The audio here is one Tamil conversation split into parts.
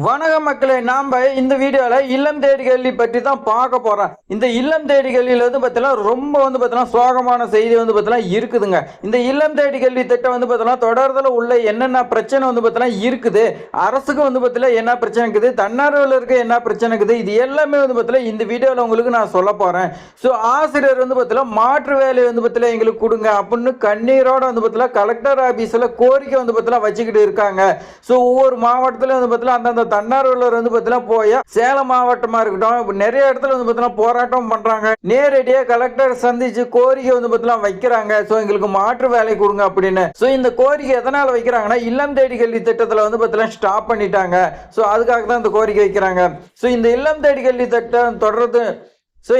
வணக்கம் மக்களே, நாம இந்த வீடியோல இல்லம் தேடி கல்வி பற்றி தான் பார்க்க போறோம். இந்த இல்லம் தேடி கல்வியில பார்த்தீங்கன்னா ரொம்ப பார்த்தீங்கன்னா சோகமான செய்தி பார்த்தீங்கன்னா இருக்குதுங்க. இந்த இல்லம் தேடி கல்வி திட்டம் பார்த்தீங்கன்னா தொடர்தல உள்ள என்னென்ன பிரச்சனை பார்த்தீங்கன்னா இருக்குது, அரசுக்கு பார்த்தீங்கன்னா என்ன பிரச்சனை இருக்குது, தன்னார்வலருக்கு என்ன பிரச்சனை இருக்குது, இது எல்லாமே பார்த்தீங்கன்னா இந்த வீடியோல உங்களுக்கு நான் சொல்ல போறேன். ஸோ ஆசிரியர் பார்த்தீங்கன்னா மாற்று வேலை பார்த்தீங்கன்னா எங்களுக்கு கொடுங்க அப்படின்னு கண்ணீரோட பார்த்தீங்கன்னா கலெக்டர் ஆபீஸ்ல கோரிக்கை பார்த்தீங்கன்னா வச்சுக்கிட்டு இருக்காங்க. ஸோ ஒவ்வொரு மாவட்டத்திலும் பார்த்தீங்கன்னா அந்த தன்னார்வலர் பார்த்தீங்கன்னா போய் சேலம் மாவட்டமா இருக்கட்டும் நிறைய இடத்துல பார்த்தீங்கன்னா போராட்டம் பண்றாங்க. நேரடியாக கலெக்டர் சந்திச்சு கோரிக்கை பார்த்தீங்கன்னா வைக்கிறாங்க. ஸோ எங்களுக்கு மாற்று வேலை கொடுங்க அப்படின்னு. ஸோ இந்த கோரிக்கை எதனால வைக்கிறாங்கன்னா இல்லம் தேடி கல்வி திட்டத்தில் பார்த்தீங்கன்னா ஸ்டாப் பண்ணிட்டாங்க. ஸோ அதுக்காக தான் இந்த கோரிக்கை வைக்கிறாங்க. ஸோ இந்த இல்லம் தேடி கல்வி திட்டம் தொடர்ந்து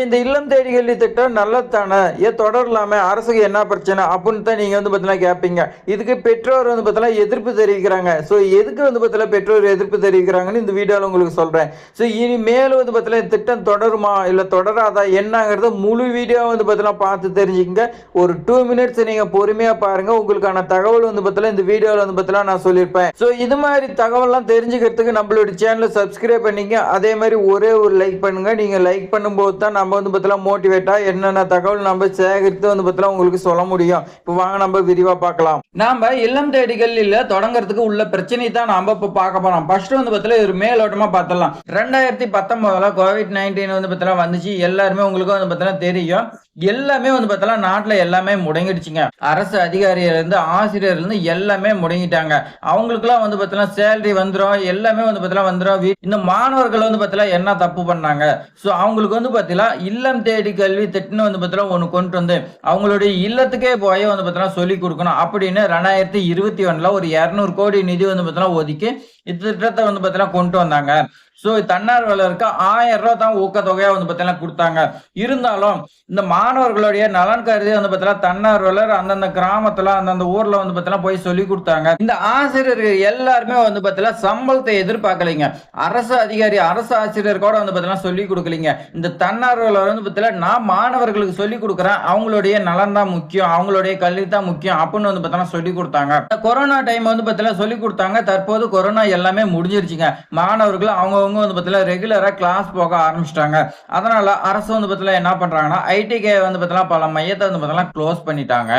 இந்த இல்லம் தேடி கல்வி திட்டம் நல்லதானே, ஏன் தொடரலாமே, அரசுக்கு என்ன பிரச்சனை அப்படின்னு தான் நீங்கள் பார்த்தீங்கன்னா கேட்பீங்க. இதுக்கு பெற்றோர் பார்த்தீங்கன்னா எதிர்ப்பு தெரிவிக்கிறாங்க. ஸோ எதுக்கு பார்த்தீங்கன்னா பெற்றோர் எதிர்ப்பு தெரிவிக்கிறாங்கன்னு இந்த வீடியோவில் உங்களுக்கு சொல்கிறேன். ஸோ இனிமேல் பார்த்தீங்கன்னா திட்டம் தொடருமா இல்லை தொடராதா என்னங்கிறத முழு வீடியோ பார்த்தீங்கன்னா பார்த்து தெரிஞ்சுக்கங்க. ஒரு 2 மினிட்ஸ் நீங்கள் பொறுமையாக பாருங்கள். உங்களுக்கான தகவல் பார்த்தீங்கன்னா இந்த வீடியோவில் பார்த்தீங்கன்னா நான் சொல்லியிருப்பேன். ஸோ இது மாதிரி தகவல்லாம் தெரிஞ்சுக்கிறதுக்கு நம்மளோட சேனலை சப்ஸ்கிரைப் பண்ணிங்க. அதே மாதிரி ஒரே ஒரு லைக் பண்ணுங்கள். நீங்கள் லைக் பண்ணும்போது தான் நம்ம பார்த்தீங்கன்னா மோட்டிவேட்டா என்னென்ன தகவல் நம்ம சேகரித்து பார்த்தீங்கன்னா உங்களுக்கு சொல்ல முடியும். இப்போ வாங்க நம்ம விரிவா பார்க்கலாம். நாம இல்லம் தேடி கல்வியில தொடங்குறதுக்கு உள்ள பிரச்சனை தான் நாம இப்போ பார்க்க போறோம். ஃபர்ஸ்ட் பார்த்தீங்கன்னா ஒரு மேலோட்டமா பார்த்தலாம். 2019 கோவிட்-19 பார்த்தீங்கன்னா வந்துச்சு. எல்லாருமே உங்களுக்கு பார்த்தீங்கன்னா தெரியும். எல்லாமே பார்த்தீங்கன்னா நாட்டுல எல்லாமே முடங்கிடுச்சுங்க. அரசு அதிகாரியில இருந்து ஆசிரியர்ல இருந்து எல்லாமே முடங்கிட்டாங்க. அவங்களுக்குலாம் பார்த்தீங்கன்னா சேலரி வந்துடும், எல்லாமே பார்த்தீங்கன்னா வந்துடும். இந்த மாணவர்கள் பார்த்தீங்கன்னா என்ன தப்பு பண்ணாங்க, ஸோ அவங்களுக்கு பார்த்தீங்கன்னா இல்லம் தேடி கல்வி திட்டம் பார்த்தீங்கன்னா ஒன்று கொண்டு வந்து அவங்களுடைய இல்லத்துக்கே போய் பார்த்தீங்கன்னா சொல்லி கொடுக்கணும் அப்படின்னு 2021 ஒரு 200 கோடி நிதி பார்த்தீங்கன்னா ஒதுக்கி இந்த திட்டத்தை பார்த்தீங்கன்னா கொண்டு வந்தாங்க. ஸோ தன்னார்வலருக்கு 1000 ரூபா தான் ஊக்கத்தொகையா பார்த்தீங்கன்னா கொடுத்தாங்க. இருந்தாலும் இந்த மாணவர்களுடைய நலன் கருதி பார்த்தீங்கன்னா தன்னார்வலர் அந்தந்த கிராமத்துல அந்தந்த ஊர்ல பார்த்தீங்கன்னா போய் சொல்லி கொடுத்தாங்க. இந்த ஆசிரியர்கள் எல்லாருமே பார்த்தீங்கன்னா சம்பளத்தை எதிர்பார்க்கலைங்க. அரசு அதிகாரி அரசு ஆசிரியர் கூட பார்த்தீங்கன்னா சொல்லி கொடுக்கலீங்க. இந்த தன்னார்வலர் பார்த்தீங்கன்னா நான் மாணவர்களுக்கு சொல்லி கொடுக்குறேன், அவங்களுடைய நலன் தான் முக்கியம், அவங்களுடைய கல்வி தான் முக்கியம் அப்படின்னு பார்த்தீங்கன்னா சொல்லி கொடுத்தாங்க. கொரோனா டைம் பார்த்தீங்கன்னா சொல்லி கொடுத்தாங்க. தற்போது கொரோனா எல்லாமே முடிஞ்சிருச்சுங்க. மாணவர்கள் அவங்க பார்த்தீங்கன்னா ரெகுலரா கிளாஸ் போக ஆரம்பிச்சிட்டாங்க. அதனால அரசு பார்த்தீங்கன்னா என்ன பண்றாங்கன்னா ஐடிகே பார்த்தீங்கன்னா பல மையத்தை பார்த்தீங்கன்னா க்ளோஸ் பண்ணிட்டாங்க.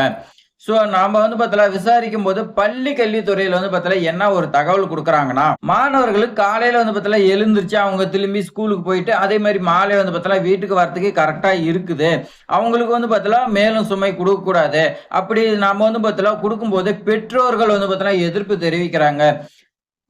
ஸோ நாம பார்த்தீங்கன்னா விசாரிக்கும் போது பள்ளி கல்வித்துறையில பார்த்தீங்கன்னா என்ன ஒரு தகவல் கொடுக்குறாங்கன்னா, மாணவர்களுக்கு காலையில பார்த்தீங்கன்னா எழுந்திருச்சு அவங்க திரும்பி ஸ்கூலுக்கு போயிட்டு அதே மாதிரி மாலை பார்த்தீங்கன்னா வீட்டுக்கு வரத்துக்கு கரெக்டா இருக்குது. அவங்களுக்கு பார்த்தீங்கன்னா மேலும் சுமை கொடுக்க கூடாது. அப்படி நாம பார்த்தீங்கன்னா கொடுக்கும்போது பெற்றோர்கள் பார்த்தீங்கன்னா எதிர்ப்பு தெரிவிக்கிறாங்க.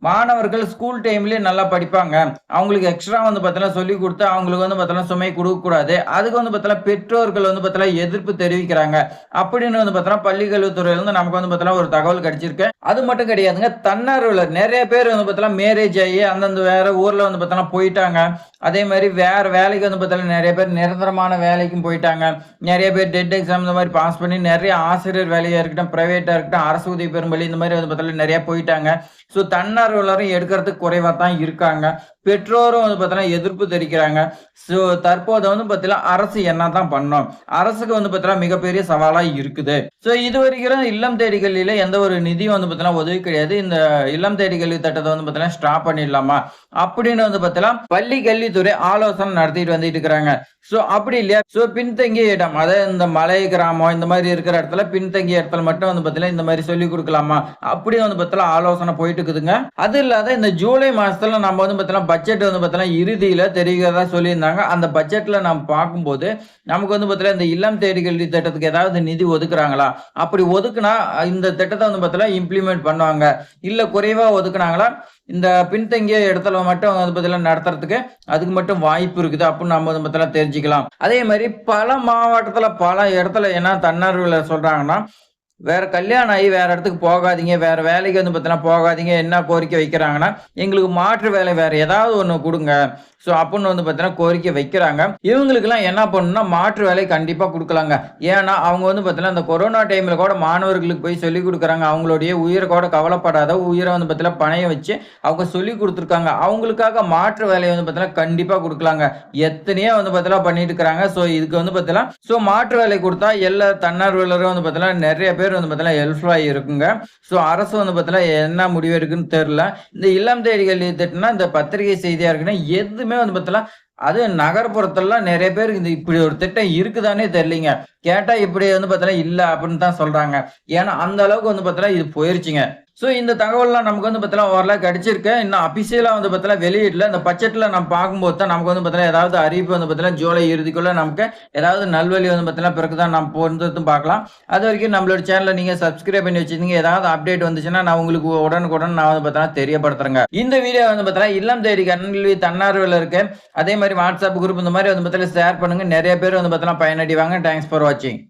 மாணவர்கள் ஸ்கூல் டைம்லயே நல்லா படிப்பாங்க, அவங்களுக்கு எக்ஸ்ட்ரா பார்த்தீங்கன்னா சொல்லி கொடுத்து அவங்களுக்கு பார்த்தீங்கன்னா சுமை கொடுக்கக்கூடாது. அதுக்கு பார்த்தீங்கன்னா பெற்றோர்கள் பார்த்தீங்கன்னா எதிர்ப்பு தெரிவிக்கிறாங்க அப்படின்னு பார்த்தீங்கன்னா பள்ளி கல்வித்துறையிலிருந்து நமக்கு பார்த்தீங்கன்னா ஒரு தகவல் கிடைச்சிருக்கு. அது மட்டும் கிடையாதுங்க, தன்னார்வலர் நிறைய பேர் பார்த்தீங்கன்னா மேரேஜ் ஆகி அந்தந்த வேற ஊர்ல பார்த்தீங்கன்னா போயிட்டாங்க. அதே மாதிரி வேற வேலைக்கு பார்த்தீங்கன்னா நிறைய பேர் நிரந்தரமான வேலைக்கும் போயிட்டாங்க. நிறைய பேர் டெட் எக்ஸாம் இந்த மாதிரி பாஸ் பண்ணி நிறைய ஆசிரியர் வேலையா இருக்கட்டும், பிரைவேட்டா இருக்கட்டும், அரசு உதவி பெறும் பள்ளி இந்த மாதிரி பார்த்தீங்கன்னா நிறைய போயிட்டாங்க. ஸோ தன்னார்வலரும் எடுக்கிறதுக்கு குறைவா தான் இருக்காங்க. பெற்றோரும் பார்த்தீங்கன்னா எதிர்ப்பு தெரிவிக்கிறாங்க. ஸோ தற்போது பார்த்தீங்கன்னா அரசு என்ன தான் பண்ணோம், அரசுக்கு பார்த்தீங்கன்னா மிகப்பெரிய சவாலா இருக்குது. ஸோ இது வரைக்கும் இல்லம் தேடி கல்வியில எந்த ஒரு நிதியும் பார்த்தீங்கன்னா உதவி கிடையாது. இந்த இல்லம் தேடி கல்வி திட்டத்தை பார்த்தீங்கன்னா ஸ்டாப் பண்ணிடலாமா அப்படின்னு பார்த்தீங்கன்னா பள்ளி கல்வித்துறை ஆலோசனை நடத்திட்டு வந்துட்டு இருக்கிறாங்க. ஸோ அப்படி இல்லையா, ஸோ பின்தங்கிய இடம், அதாவது இந்த மலை கிராமம் இந்த மாதிரி இருக்கிற இடத்துல பின்தங்கிய இடத்துல மட்டும் பார்த்தீங்கன்னா இந்த மாதிரி சொல்லி கொடுக்கலாமா அப்படி பார்த்தீங்கன்னா ஆலோசனை போயிட்டு இருக்குதுங்க. அது இல்லாத இந்த ஜூலை மாசத்துல நம்ம பார்த்தீங்கன்னா பட்ஜெட் பார்த்தீங்கன்னா இறுதியில தெரிவிக்கிறதா சொல்லியிருந்தாங்க. அந்த பட்ஜெட்ல நம்ம பார்க்கும்போது நமக்கு பார்த்தீங்கன்னா இந்த இல்லம் தேடி கல்வி திட்டத்துக்கு ஏதாவது நிதி ஒதுக்குறாங்களா, அப்படி ஒதுக்குனா இந்த திட்டத்தை பார்த்தீங்கன்னா இம்ப்ளிமெண்ட் பண்ணுவாங்க, இல்ல குறைவா ஒதுக்குனாங்களா இந்த பின்தங்கிய இடத்துல மட்டும் பார்த்தீங்கன்னா நடத்துறதுக்கு அதுக்கு மட்டும் வாய்ப்பு இருக்குது அப்படின்னு நம்ம பார்த்தீங்கன்னா தெரிஞ்சுக்கலாம். அதே மாதிரி பல மாவட்டத்துல பல இடத்துல என்ன தன்னார்வலர் சொல்றாங்கன்னா, வேற கல்யாணம் ஆகி வேற இடத்துக்கு போகாதீங்க, வேற வேலைக்கு பார்த்தீங்கன்னா போகாதீங்க. என்ன கோரிக்கை வைக்கிறாங்கன்னா, எங்களுக்கு மாற்று வேலை வேற ஏதாவது ஒன்று கொடுங்க. ஸோ அப்படின்னு வந்து பார்த்தீங்கன்னா கோரிக்கை வைக்கிறாங்க. இவங்களுக்கெல்லாம் என்ன பண்ணணும்னா மாற்று வேலை கண்டிப்பா குடுக்கலாங்க. ஏன்னா அவங்க வந்து பார்த்தீங்கன்னா இந்த கொரோனா டைம்ல கூட மாணவர்களுக்கு போய் சொல்லிக் குடுக்குறாங்க. அவங்களுடைய உயிர கூட கவலைப்படாத உயிர வந்து பார்த்தீங்கன்னா பணயம் வச்சு அவங்க சொல்லிக் குடுத்துருக்காங்க. அவங்களுக்காக மாற்று வேலைய வந்து பார்த்தீங்கன்னா கண்டிப்பா குடுக்கலாங்க. எத்தனையோ வந்து பார்த்தீங்கன்னா பண்ணிட்டு இருக்காங்க. ஸோ இதுக்கு வந்து பார்த்தீங்கன்னா மாற்று வேலை குடுத்தா எல்லா தன்னார்வலரும் வந்து பார்த்தீங்கன்னா நெறைய பேர் வந்து பார்த்தீங்கன்னா ஹெல்ப்ஃபுல்லா இருக்குங்க. அரசு வந்து பார்த்தீங்கன்னா என்ன முடிவு எடுக்குன்னு தெரியல. இந்த இல்லம் தேடி கல்வி திட்டம்னா இந்த பத்திரிகை செய்தியா இருக்கட்டும் எதுவுமே வந்து பார்த்தீங்கன்னா அதுவும் நகர்ப்புறத்துலலாம் நெறைய பேருக்கு இந்த இப்படி ஒரு திட்டம் இருக்குதான்னே தெரியலங்க. கேட்டா இப்படி வந்து பார்த்தீங்கன்னா இல்ல அப்படின்னு தான் சொல்றாங்க. ஏன்னா அந்த அளவுக்கு வந்து பார்த்தீங்கன்னா இது போயிருச்சுங்க. இந்த தகவல்லாம் நமக்கு வந்து பார்த்தீங்கன்னா ஓரளவு கிடைச்சிருக்கு. இன்னும் அபிஷியலா வந்து பார்த்தீங்கன்னா வெளியிடல. இந்த பட்ஜெட்ல நம்ம பார்க்கும்போது தான் நமக்கு வந்து பார்த்தீங்கன்னா ஏதாவது அறிவிப்பு வந்து பார்த்தீங்கன்னா ஜூலை இறுதிக்குள்ள நமக்கு ஏதாவது நல்வழி வந்து பார்த்தீங்கன்னா பிறகுதான் நம்ம பொறுத்து பார்க்கலாம். அதுவரைக்கும் நம்மளோட சேனல நீங்க சப்ஸ்கிரைப் பண்ணி வச்சிருந்தீங்க. ஏதாவது அப்டேட் வந்துச்சுன்னா நான் உங்களுக்கு உடனுக்குடன் நான் வந்து பார்த்தீங்கன்னா தெரியப்படுத்துறேங்க. இந்த வீடியோ வந்து பார்த்தீங்கன்னா இல்லம் தேடி கல்வி தன்னார்வலருக்கு அதே மாரி வாட்ஸ்அப் குரூப் இந்த மாரி வந்து பார்த்தீங்கன்னா ஷேர் பண்ணுங்க. நெறைய பேர் வந்து பார்த்தீங்கன்னா பயனடைவாங்க. தேங்க்ஸ் ஃபார் வாட்சிங்.